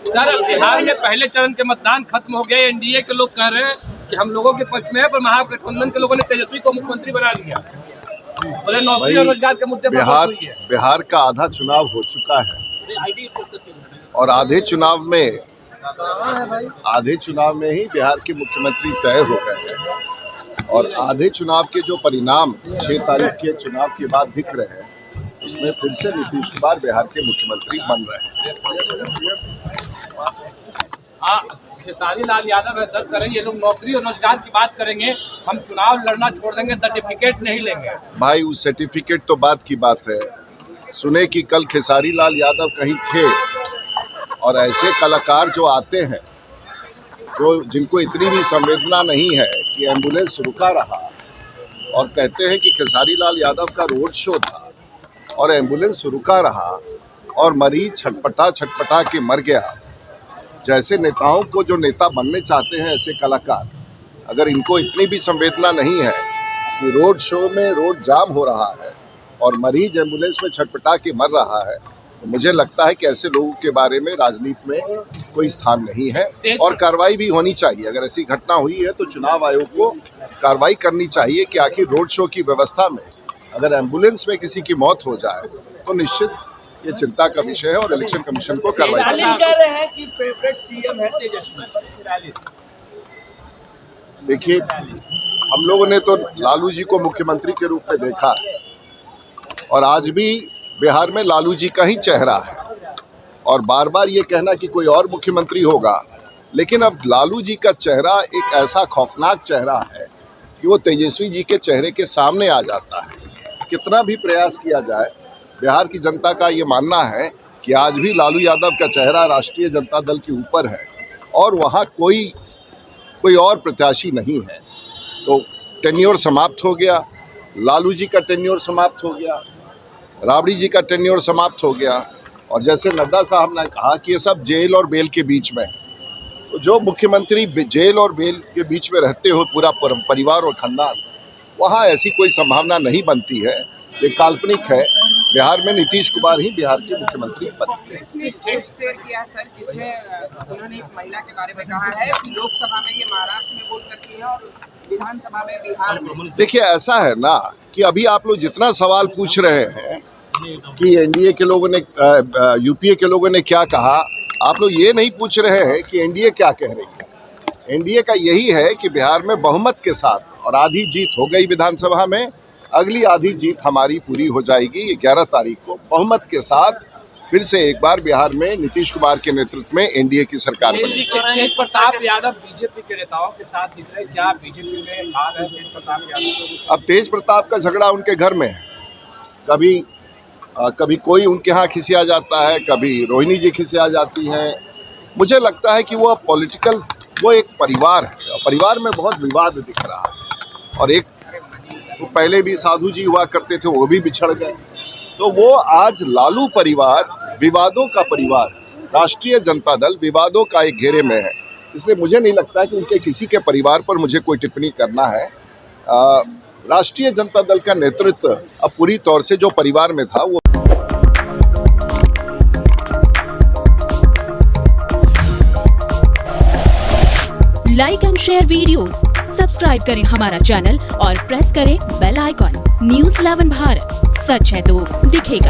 Sir, Bihar में पहले चरण के मतदान खत्म हो गए। एनडीए के लोग कह रहे हैं कि हम लोगों के पक्ष में है, पर महागठबंधन के लोगों ने तेजस्वी को मुख्यमंत्री बना लिया। बोले नौकरी और रोजगार के मुद्दे पर बात हुई है। बिहार का आधा चुनाव हो चुका है और आधे चुनाव में ही बिहार के मुख्यमंत्री तय हो गए हैं और आधे चुनाव के जो परिणाम 6 तारीख के चुनाव के बाद दिख रहे हैं, उसमें फिर से नीतीश कुमार बिहार के मुख्यमंत्री बन रहे हैं। खेसारी लाल यादव ऐसा करेंगे, ये लोग नौकरी और रोजगार की बात करेंगे, हम चुनाव लड़ना छोड़ देंगे, सर्टिफिकेट नहीं लेंगे। भाई, उस सर्टिफिकेट तो बात की बात है। सुने कि कल खेसारी लाल यादव कहीं थे और ऐसे कलाकार जो आते हैं, जो जिनको इतनी भी संवेदना नहीं है कि एम्बुलेंस रुका रहा और कहते हैं कि खेसारी लाल यादव का रोड शो था और एम्बुलेंस रुका रहा और मरीज छटपटा के मर गया। जैसे नेताओं को जो नेता बनने चाहते हैं, ऐसे कलाकार, अगर इनको इतनी भी संवेदना नहीं है कि रोड शो में रोड जाम हो रहा है और मरीज एम्बुलेंस में छटपटा के मर रहा है, तो मुझे लगता है कि ऐसे लोगों के बारे में राजनीति में कोई स्थान नहीं है और कार्रवाई भी होनी चाहिए। अगर ऐसी घटना हुई है तो चुनाव आयोग को कार्रवाई करनी चाहिए कि आखिर रोड शो की व्यवस्था में अगर एम्बुलेंस में किसी की मौत हो जाए तो निश्चित ये चिंता का विषय है और इलेक्शन कमीशन को कार्रवाई करनी है। कह रहे हैं कि फेवरेट सीएम है तेजस्वी। देखिए, हम लोगों ने तो लालू जी को मुख्यमंत्री के रूप में देखा है और आज भी बिहार में लालू जी का ही चेहरा है और बार बार ये कहना कि कोई और मुख्यमंत्री होगा, लेकिन अब लालू जी का चेहरा एक ऐसा खौफनाक चेहरा है कि वो तेजस्वी जी के चेहरे के सामने आ जाता है। कितना भी प्रयास किया जाए, बिहार की जनता का ये मानना है कि आज भी लालू यादव का चेहरा राष्ट्रीय जनता दल के ऊपर है और वहाँ कोई और प्रत्याशी नहीं है। तो टेन्योर समाप्त हो गया, लालू जी का टेन्योर समाप्त हो गया, राबड़ी जी का टेन्योर समाप्त हो गया और जैसे नड्डा साहब ने कहा कि ये सब जेल और बेल के बीच में, तो जो मुख्यमंत्री जेल और बेल के बीच में रहते हो पूरा परिवार और खानदान, वहाँ ऐसी कोई संभावना नहीं बनती है। ये काल्पनिक है। बिहार में नीतीश कुमार ही बिहार के मुख्यमंत्री बने। शेयर किया सर, जिसमें उन्होंने एक महिला के बारे में कहा है कि लोकसभा में ये महाराष्ट्र में वोट करती है और विधानसभा में बिहार में। देखिए, ऐसा है ना कि अभी आप लोग जितना सवाल पूछ रहे हैं कि एनडीए के लोगों ने यूपीए के लोगों ने क्या कहा, आप लोग ये नहीं पूछ रहे हैं कि एनडीए क्या कह रही है। एनडीए का यही है कि बिहार में बहुमत के साथ और आधी जीत हो गई विधानसभा में, अगली आधी जीत हमारी पूरी हो जाएगी 11 तारीख को। बहुमत के साथ फिर से एक बार बिहार में नीतीश कुमार के नेतृत्व में एनडीए की सरकार बनेगी। तेज प्रताप यादव बीजेपी के नेताओं के साथ दिख रहे हैं, क्या बीजेपी में हाल है तेज प्रताप यादव? अब तेज प्रताप का झगड़ा उनके घर में है। कभी कोई उनके यहाँ खिसिया जाता है, कभी रोहिणी जी खिसिया जाती हैं। मुझे लगता है कि वो एक परिवार है। परिवार में बहुत विवाद दिख रहा है और एक तो पहले भी साधु जी हुआ करते थे, वो भी बिछड़ गए। तो वो आज लालू परिवार विवादों का परिवार, राष्ट्रीय जनता दल विवादों का एक घेरे में है। इसलिए मुझे नहीं लगता कि उनके किसी के परिवार पर मुझे कोई टिप्पणी करना है। राष्ट्रीय जनता दल का नेतृत्व अब पूरी तौर से जो परिवार में था वो like and share videos, subscribe करें हमारा चैनल और प्रेस करें बेल आइकॉन। न्यूज़ 11 भारत, सच है तो दिखेगा।